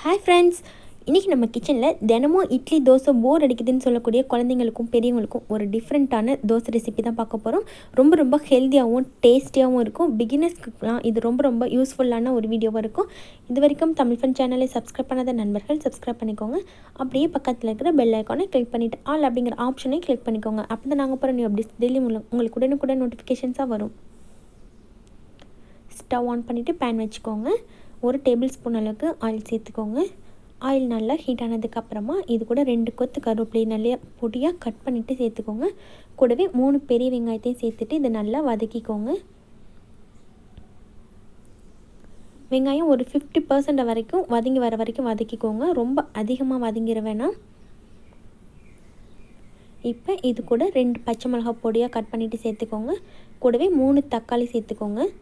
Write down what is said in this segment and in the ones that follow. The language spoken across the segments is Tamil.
ஹாய் ஃப்ரெண்ட்ஸ், இன்றைக்கி நம்ம கிச்சனில் தினமும் இட்லி தோசை போர் அடிக்குதுன்னு சொல்லக்கூடிய குழந்தைங்களுக்கும் பெரியவங்களுக்கும் ஒரு டிஃப்ரெண்ட்டான தோசை ரெசிபி தான் பார்க்க போகிறோம். ரொம்ப ஹெல்த்தியாகவும் டேஸ்டியாகவும் இருக்கும். பிகினர்ஸ்க்குலாம் இது ரொம்ப யூஸ்ஃபுல்லான ஒரு வீடியோவாக இருக்கும். இது வரைக்கும் தமிழ் ஃபன் சேனலை சப்ஸ்கிரைப் பண்ணாத நண்பர்கள் சப்ஸ்கிரைப் பண்ணிக்கோங்க. அப்படியே பக்கத்தில் இருக்கிற பெல் ஐக்கானை கிளிக் பண்ணிவிட்டு ஆல் அப்படிங்கிற ஆப்ஷனை கிளிக் பண்ணிக்கோங்க. அப்போ தான் நாங்கள் போகிற நியூ அப்டேட்ஸ் டெய்லி உங்களுக்கு உடனுக்குடன் நோட்டிஃபிகேஷன்ஸாக வரும். ஸ்டவ் ஆன் பண்ணிவிட்டு பேன் வச்சுக்கோங்க. 1 டேபிள் ஸ்பூன் அளவுக்கு ஆயில் சேர்த்துக்கோங்க. ஆயில் நல்லா ஹீட் ஆனதுக்கப்புறமா இது கூட 2 கொத்து கருவேப்பிலை நல்லா பொடியாக கட் பண்ணிவிட்டு சேர்த்துக்கோங்க. கூடவே 3 பெரிய வெங்காயத்தையும் சேர்த்துட்டு இதை நல்லா வதக்கிக்கோங்க. வெங்காயம் ஒரு 50% வரைக்கும் வதங்கி வர வரைக்கும் வதக்கிக்கோங்க. ரொம்ப அதிகமாக வதங்கிட வேணாம். இப்போ இது கூட 2 பச்சை மிளகாய் பொடியாக கட் பண்ணிவிட்டு சேர்த்துக்கோங்க. கூடவே 3 தக்காளி சேர்த்துக்கோங்க.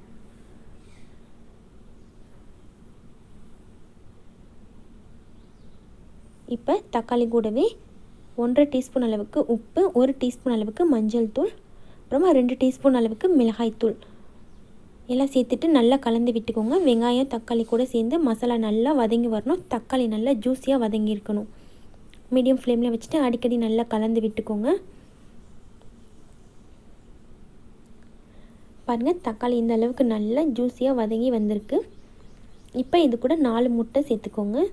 இப்போ தக்காளி கூடவே 1.5 டீஸ்பூன் அளவுக்கு உப்பு, 1 டீஸ்பூன் அளவுக்கு மஞ்சள் தூள், அப்புறமா 2 டீஸ்பூன் அளவுக்கு மிளகாய் தூள் எல்லாம் சேர்த்துட்டு நல்லா கலந்து விட்டுக்கோங்க. வெங்காயம் தக்காளி கூட சேர்ந்து மசாலா நல்லா வதங்கி வரணும். தக்காளி நல்லா ஜூஸியாக வதங்கி இருக்கணும். மீடியம் ஃப்ளேமில் வச்சுட்டு அடிக்கடி நல்லா கலந்து விட்டுக்கோங்க. பாருங்கள், தக்காளி இந்த அளவுக்கு நல்லா ஜூஸியாக வதங்கி வந்திருக்கு. இப்போ இது கூட 4 முட்டை சேர்த்துக்கோங்க.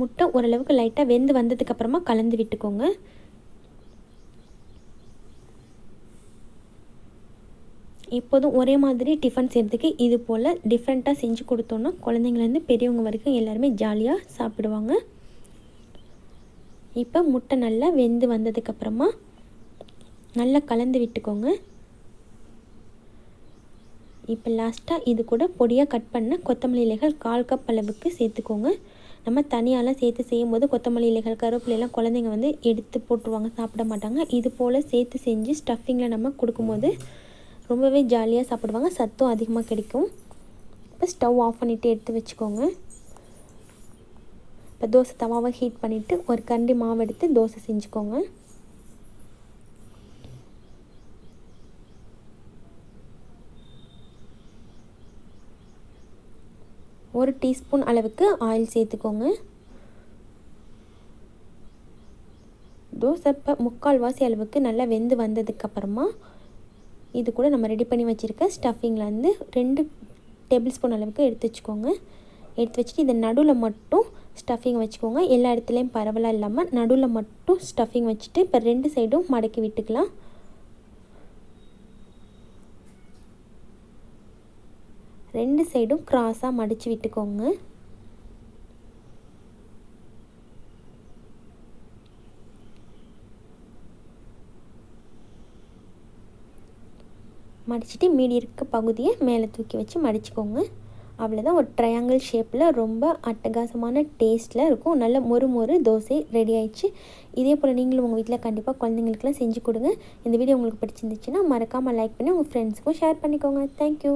முட்டை ஓரளவுக்கு லைட்டாக வெந்து வந்ததுக்கப்புறமா கலந்து விட்டுக்கோங்க. எப்போதும் ஒரே மாதிரி டிஃபன் செய்கிறதுக்கு இது போல் டிஃப்ரெண்ட்டாக செஞ்சு கொடுத்தோன்னா குழந்தைங்கலேருந்து பெரியவங்க வரைக்கும் எல்லாருமே ஜாலியாக சாப்பிடுவாங்க. இப்போ முட்டை நல்லா வெந்து வந்ததுக்கப்புறமா நல்லா கலந்து விட்டுக்கோங்க. இப்போ லாஸ்ட்டாக இது கூட பொடியாக கட் பண்ண கொத்தமல்லி இலைகள் 1/4 கப் அளவுக்கு சேர்த்துக்கோங்க. நம்ம தனியாலாம் சேர்த்து செய்யும்போது கொத்தமல்லி இலைகள் கருவேப்பிலையெல்லாம் குழந்தைங்க எடுத்து போட்டுருவாங்க, சாப்பிட மாட்டாங்க. இது போல் சேர்த்து செஞ்சு ஸ்டஃபிங்கில் நம்ம கொடுக்கும்போது ரொம்பவே ஜாலியாக சாப்பிடுவாங்க, சத்தும் அதிகமாக கிடைக்கும். இப்போ ஸ்டவ் ஆஃப் பண்ணிவிட்டு எடுத்து வச்சுக்கோங்க. இப்போ தோசை தவாவை ஹீட் பண்ணிவிட்டு ஒரு கரண்டி மாவு எடுத்து தோசை செஞ்சுக்கோங்க. ஒரு டீஸ்பூன் அளவுக்கு ஆயில் சேர்த்துக்கோங்க. தோசை இப்போ 3/4 அளவுக்கு நல்லா வெந்து வந்ததுக்கப்புறமா இது கூட நம்ம ரெடி பண்ணி வச்சுருக்க ஸ்டஃபிங்லேருந்து 2 டேபிள் ஸ்பூன் அளவுக்கு எடுத்து வச்சுக்கோங்க. எடுத்து வச்சுட்டு இதை நடுவில் மட்டும் ஸ்டஃபிங் வச்சுக்கோங்க. எல்லா இடத்துலையும் பரவலாக இல்லாமல் நடுவில் மட்டும் ஸ்டஃபிங் வச்சுட்டு இப்போ 2 சைடும் மடக்கி விட்டுக்கலாம். ரெண்டு சைடும் கிராஸாக மடித்து விட்டுக்கோங்க. மடிச்சுட்டு மீதி இருக்க பகுதியை மேலே தூக்கி வச்சு மடிச்சுக்கோங்க. அவ்வளோதான், ஒரு ட்ரையாங்கிள் ஷேப்பில் ரொம்ப அட்டகாசமான டேஸ்ட்டில் இருக்கும். நல்ல மொறு தோசை ரெடி ஆயிடுச்சு. இதே போல் நீங்களும் உங்கள் வீட்டில் கண்டிப்பாக குழந்தைங்களுக்குலாம் செஞ்சு கொடுங்க. இந்த வீடியோ உங்களுக்கு பிடிச்சிருந்துச்சுன்னா மறக்காமல் லைக் பண்ணி உங்கள் ஃப்ரெண்ட்ஸுக்கும் ஷேர் பண்ணிக்கோங்க. தேங்க்யூ.